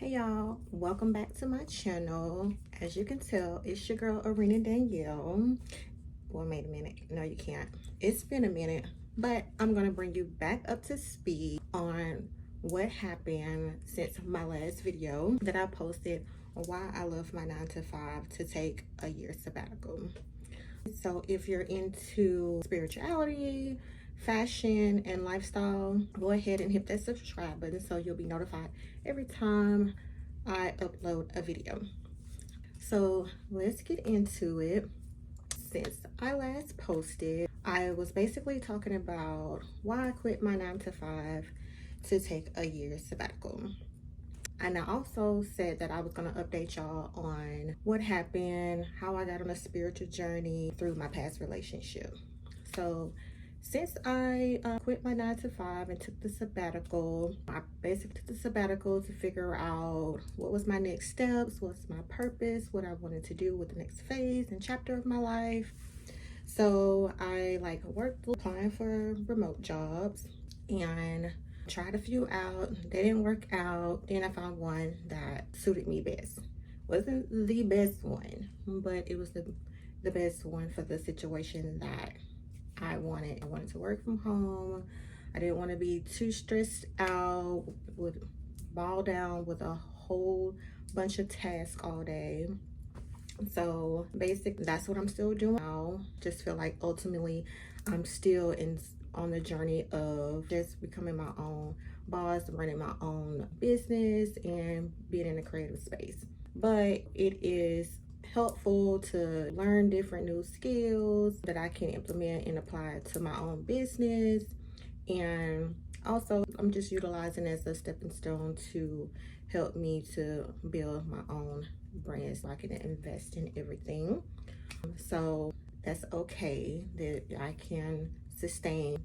Hey y'all, welcome back to my channel. As you can tell, it's your girl Arena Danielle. Well, wait a minute. No, you can't. It's been a minute, but I'm gonna bring you back up to speed on what happened since my last video that I posted on why I left my 9 to 5 to take a year sabbatical. So if you're into spirituality, fashion, and lifestyle, go ahead and hit that subscribe button so you'll be notified every time I upload a video. So let's get into it. Since I last posted, I was basically talking about why I quit my 9 to 5 to take a year sabbatical. And I also said that I was going to update y'all on what happened, how I got on a spiritual journey through my past relationship. So since I quit my 9 to 5 and took the sabbatical, I basically took the sabbatical to figure out what was my next steps, what's my purpose, what I wanted to do with the next phase and chapter of my life. So I worked applying for remote jobs and tried a few out. They didn't work out. Then I found one that suited me best. Wasn't the best one, but it was the best one for the situation that I wanted. I wanted to work from home. I didn't want to be too stressed out, bogged down with a whole bunch of tasks all day. So basically that's what I'm still doing now. Just feel like ultimately I'm still on the journey of just becoming my own boss, running my own business, and being in a creative space. But it is helpful to learn different new skills that I can implement and apply to my own business. And also I'm just utilizing as a stepping stone to help me to build my own brand so I can invest in everything. So that's okay that I can sustain.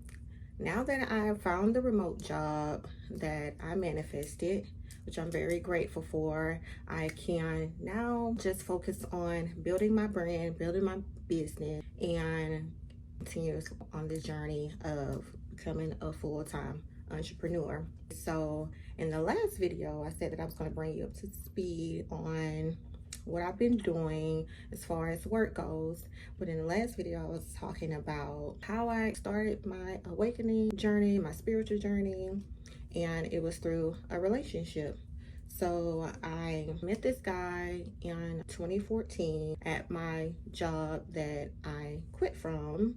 Now that I found the remote job that I manifested, which I'm very grateful for, I can now just focus on building my brand, building my business, and continue on the journey of becoming a full-time entrepreneur. So in the last video, I said that I was going to bring you up to speed on what I've been doing as far as work goes. But in the last video, I was talking about how I started my awakening journey, my spiritual journey, and it was through a relationship. So I met this guy in 2014 at my job that I quit from,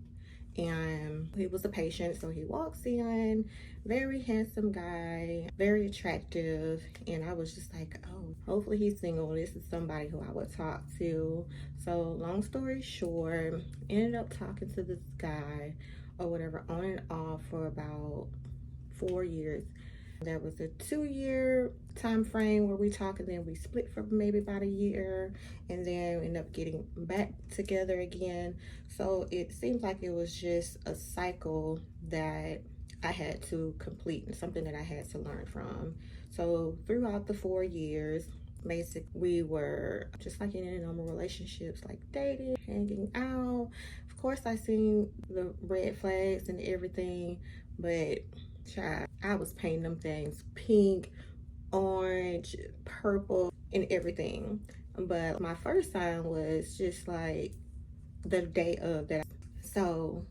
and he was a patient. So he walks in, very handsome guy, very attractive, and I was just like, oh, hopefully he's single. This is somebody who I would talk to. So long story short, ended up talking to this guy or whatever on and off for about 4 years. There was a 2-year time frame where we talked, and then we split for maybe about a year, and then end up getting back together again. So it seems like it was just a cycle that I had to complete and something that I had to learn from. So throughout the 4 years, basically we were just like in normal relationships, like dating, hanging out. Of course I seen the red flags and everything, but child, I was painting them things pink, orange, purple, and everything. But my first sign was just like the day of that. So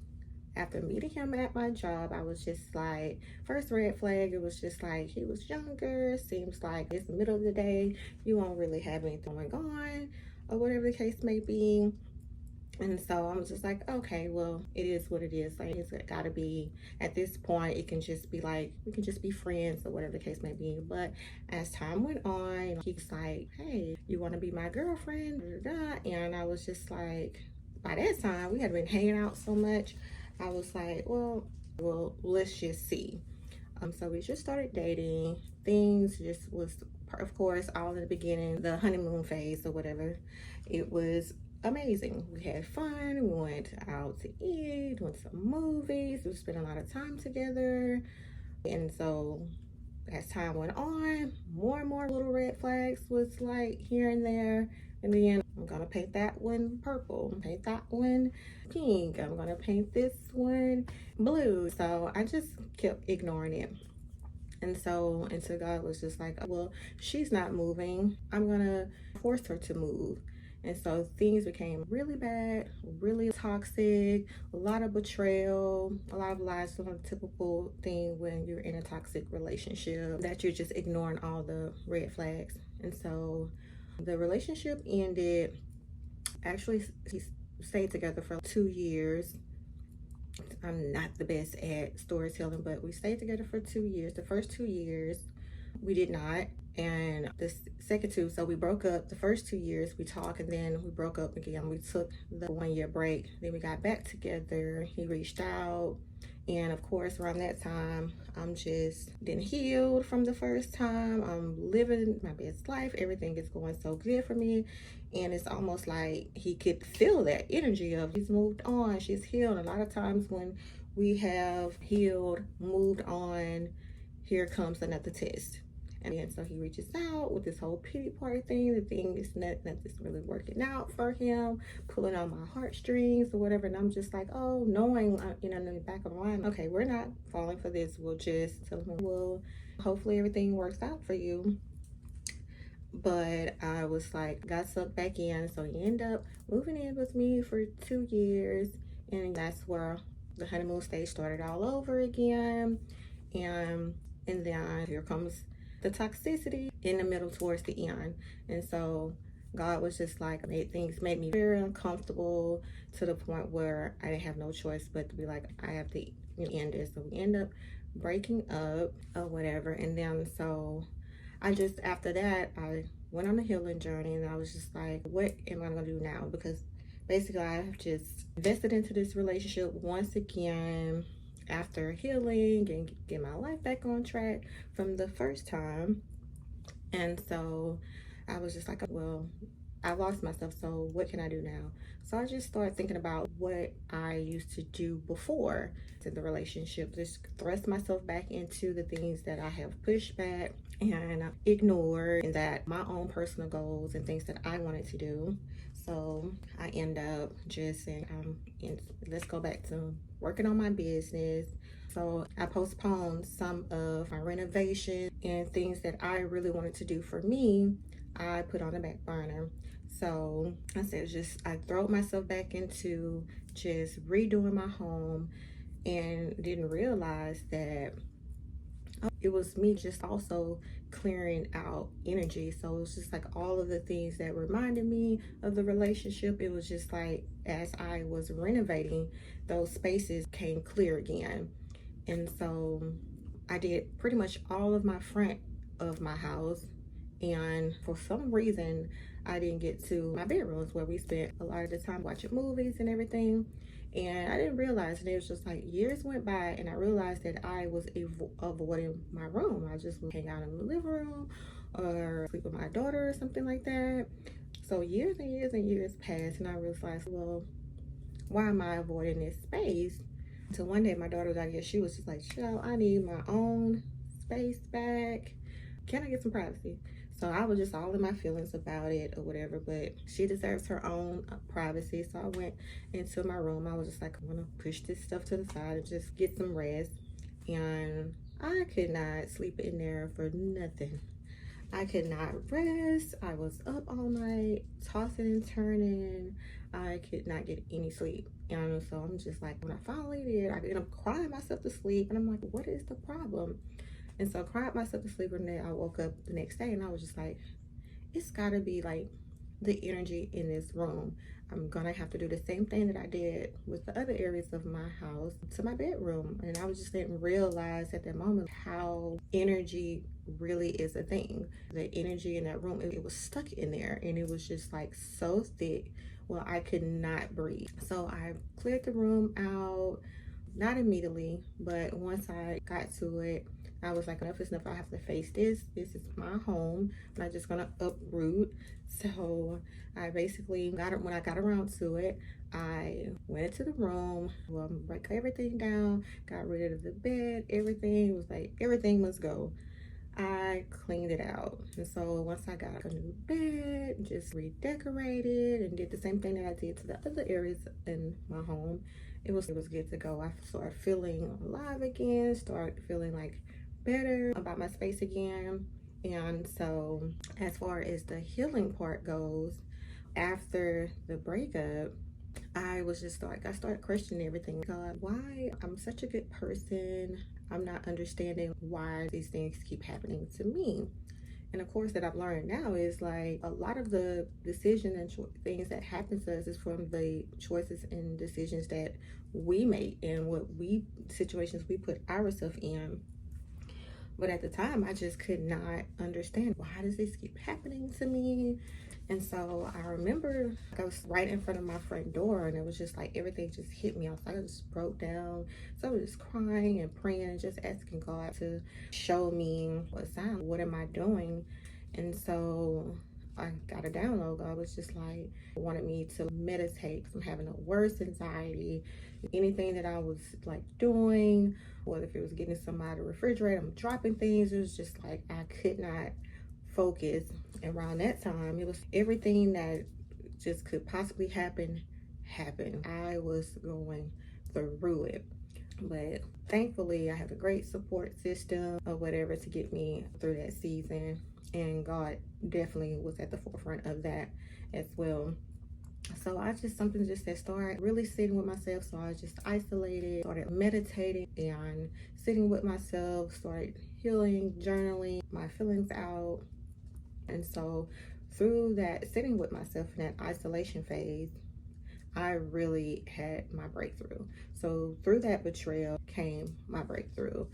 after meeting him at my job, I was just like, first red flag, it was just like he was younger. Seems like it's the middle of the day, you won't really have anything going on, or whatever the case may be. And so I was just like, okay, well, it is what it is. Like, it's gotta be, at this point, it can just be like, we can just be friends or whatever the case may be. But as time went on, he's like, hey, you want to be my girlfriend? And I was just like, by that time, we had been hanging out so much. I was like, well, let's just see. So we just started dating. Things just was, of course, all in the beginning, the honeymoon phase or whatever. It was amazing. We had fun. We went out to eat, went to some movies. We spent a lot of time together. And so as time went on, more and more little red flags was like here and there. And then I'm gonna paint that one purple, paint that one pink, I'm gonna paint this one blue. So I just kept ignoring it. And so until God was just like, well, she's not moving, I'm gonna force her to move. And so things became really bad, really toxic, a lot of betrayal, a lot of lies, sort of typical thing when you're in a toxic relationship, that you're just ignoring all the red flags. And so the relationship ended. Actually, he stayed together for 2 years. I'm not the best at storytelling, but we stayed together for 2 years. The first 2 years, we did not. And the second two, so we broke up. The first 2 years we talked, and then we broke up again. We took the 1 year break. Then we got back together. He reached out. And of course, around that time, I'm just been healed from the first time. I'm living my best life. Everything is going so good for me. And it's almost like he could feel that energy of he's moved on, she's healed. A lot of times when we have healed, moved on, here comes another test. And so he reaches out with this whole pity party thing. The thing is nothing's really working out for him, pulling on my heartstrings or whatever. And I'm just like, oh, knowing, in the back of my mind, okay, we're not falling for this. We'll just tell him, well, hopefully everything works out for you. But I was like, got sucked back in. So he ended up moving in with me for 2 years. And that's where the honeymoon stage started all over again. And then here comes the toxicity in the middle towards the end. And so God was just like, made me very uncomfortable, to the point where I didn't have no choice but to be like, I have to end this. So we end up breaking up or whatever. And then so I just, after that, I went on a healing journey, and I was just like, what am I gonna do now? Because basically I have just invested into this relationship once again after healing and get my life back on track from the first time. And so I was just like, well, I lost myself, so what can I do now? So I just started thinking about what I used to do before in the relationship, just thrust myself back into the things that I have pushed back and ignored, and that my own personal goals and things that I wanted to do. So I end up just saying, let's go back to working on my business. So I postponed some of my renovations and things that I really wanted to do for me. I put on the back burner. So I said, I throw myself back into just redoing my home, and didn't realize that it was me just also clearing out energy. So it was just like all of the things that reminded me of the relationship. It was just like, as I was renovating, those spaces came clear again. And so I did pretty much all of my front of my house. And for some reason, I didn't get to my bedrooms, where we spent a lot of the time watching movies and everything. And I didn't realize, and it was just like years went by, and I realized that I was avoiding my room. I just would hang out in the living room or sleep with my daughter or something like that. So years and years and years passed, and I realized, well, why am I avoiding this space? Until one day my daughter, I guess she was just like, "Child, I need my own space back. Can I get some privacy?" So I was just all in my feelings about it or whatever, but she deserves her own privacy. So I went into my room. I was just like, I'm gonna push this stuff to the side and just get some rest. And I could not sleep in there for nothing. I could not rest. I was up all night, tossing and turning. I could not get any sleep. And so I'm just like, when I finally did, I ended up crying myself to sleep. And I'm like, what is the problem? And so I cried myself to sleep, and then I woke up the next day, and I was just like, it's gotta be like the energy in this room. I'm gonna have to do the same thing that I did with the other areas of my house to my bedroom. And I was just didn't realize at that moment how energy really is a thing. The energy in that room, it was stuck in there, and it was just like so thick. Well, I could not breathe. So I cleared the room out, not immediately, but once I got to it, I was like, enough is enough. I have to face this. This is my home. I'm not just gonna uproot. So I basically when I got around to it, I went into the room, broke everything down, got rid of the bed, everything. Was like, everything must go. I cleaned it out. And so once I got a new bed, just redecorated and did the same thing that I did to the other areas in my home, it was good to go. I started feeling alive again, started feeling like better about my space again. And so as far as the healing part goes, after the breakup, I was just like, I started questioning everything. God, why? I'm such a good person. I'm not understanding why these things keep happening to me. And of course, that I've learned now is like a lot of the decisions and things that happen to us is from the choices and decisions that we make and situations we put ourselves in. But at the time, I just could not understand, why does this keep happening to me? And so I remember I was right in front of my front door, and it was just like everything just hit me. I was like, I just broke down. So I was just crying and praying and just asking God to show me what am I doing. And so I got a download. God was just like, wanted me to meditate. I'm having a worse anxiety. Anything that I was like doing, whether if it was getting something out of the refrigerator, I'm dropping things. It was just like I could not focus. Around that time, it was everything that just could possibly happen happened. I was going through it. But thankfully, I have a great support system or whatever to get me through that season. And God definitely was at the forefront of that as well. So I just something just that started really sitting with myself. So I just isolated, started meditating and sitting with myself, started healing, journaling my feelings out. And so through that sitting with myself in that isolation phase, I really had my breakthrough. So through that betrayal came my breakthrough.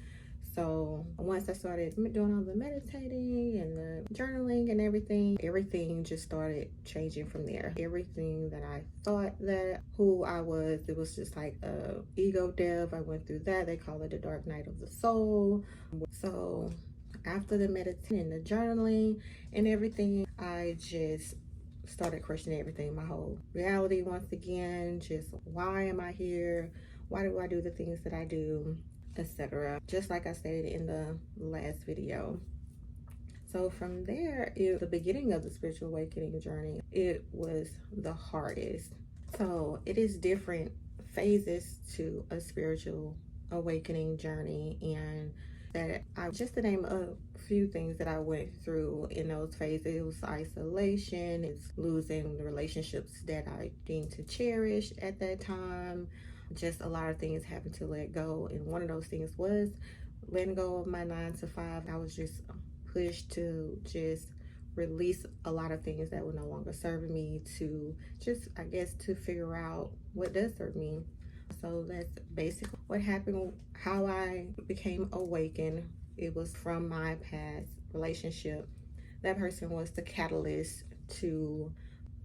So once I started doing all the meditating and the journaling and everything just started changing from there. Everything that I thought that who I was, it was just like a ego death. I went through that. They call it the dark night of the soul. So after the meditating, the journaling and everything, I just started questioning everything, my whole reality once again. Just why am I here? Why do I do the things that I do, etc. Just like I stated in the last video. So from there, the beginning of the spiritual awakening journey, it was the hardest. So it is different phases to a spiritual awakening journey, and that I just to name a few things that I went through in those phases. It was isolation, it's losing the relationships that I deemed to cherish at that time. Just a lot of things having to let go, and one of those things was letting go of my 9 to 5. I was just pushed to just release a lot of things that were no longer serving me, to just, I guess, to figure out what does serve me. So that's basically what happened, how I became awakened. It was from my past relationship. That person was the catalyst to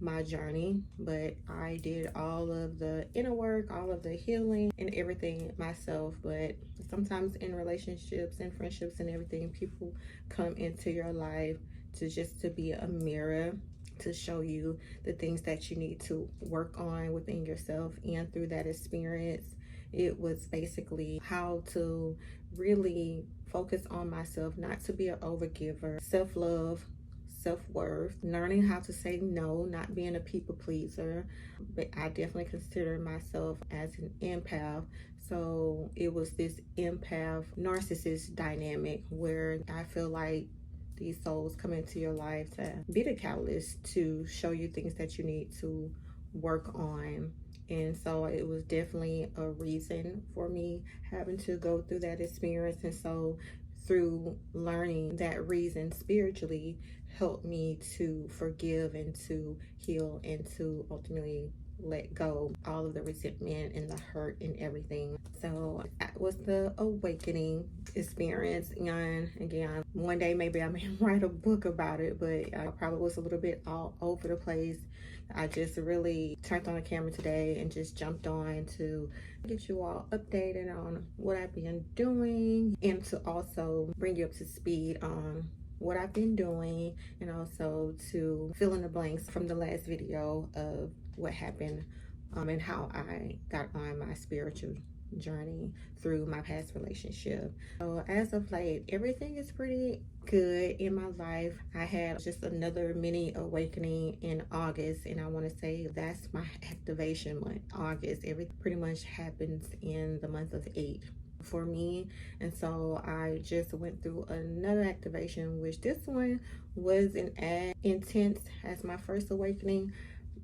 my journey, but I did all of the inner work, all of the healing and everything myself. But sometimes in relationships and friendships and everything, people come into your life to be a mirror, to show you the things that you need to work on within yourself. And through that experience, it was basically how to really focus on myself, not to be an overgiver, self-love, self-worth, learning how to say no, not being a people pleaser. But I definitely consider myself as an empath. So it was this empath narcissist dynamic where I feel like these souls come into your life to be the catalyst to show you things that you need to work on. And so it was definitely a reason for me having to go through that experience. And so through learning that reason spiritually helped me to forgive and to heal and to ultimately let go all of the resentment and the hurt and everything. So that was the awakening experience. And again, one day maybe I may write a book about it, but I probably was a little bit all over the place. I just really turned on the camera today and just jumped on to get you all updated on what I've been doing, and to also bring you up to speed on what I've been doing, and also to fill in the blanks from the last video of what happened and how I got on my spiritual journey through my past relationship. So as of late, everything is pretty good in my life. I had just another mini awakening in August, and I want to say that's my activation month, August. Everything pretty much happens in the month of 8. for me. And so I just went through another activation, which this one wasn't as intense as my first awakening.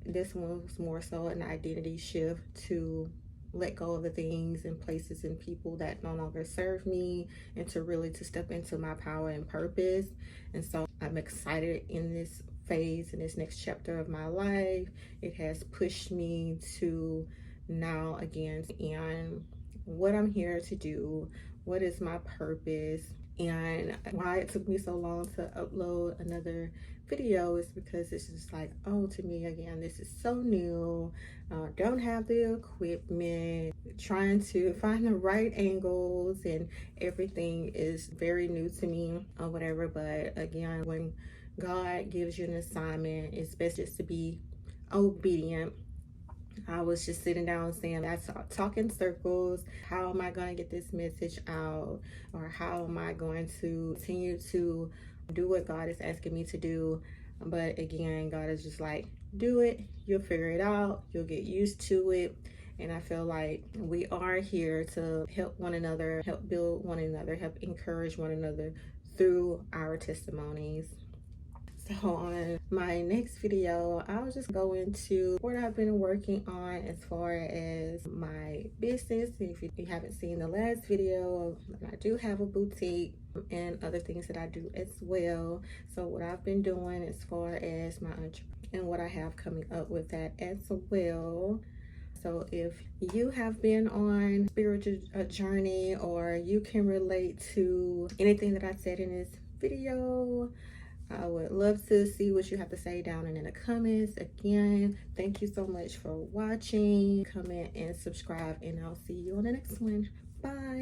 This one was more so an identity shift to let go of the things and places and people that no longer serve me, and to really to step into my power and purpose. And so I'm excited in this phase, in this next chapter of my life. It has pushed me to now again and what I'm here to do, what is my purpose, and why it took me so long to upload another video is because it's just like, oh, to me again, this is so new. Don't have the equipment, trying to find the right angles, and everything is very new to me or whatever. But again, when God gives you an assignment, it's best just to be obedient. I was just sitting down saying, I talk in circles. How am I going to get this message out? Or how am I going to continue to do what God is asking me to do? But again, God is just like, do it. You'll figure it out. You'll get used to it. And I feel like we are here to help one another, help build one another, help encourage one another through our testimonies. So on my next video, I'll just go into what I've been working on as far as my business. If you haven't seen the last video, I do have a boutique and other things that I do as well. So what I've been doing as far as my entrepreneur and what I have coming up with that as well. So if you have been on spiritual journey, or you can relate to anything that I said in this video, I would love to see what you have to say down in the comments. Again, thank you so much for watching. Comment and subscribe, and I'll see you on the next one. Bye.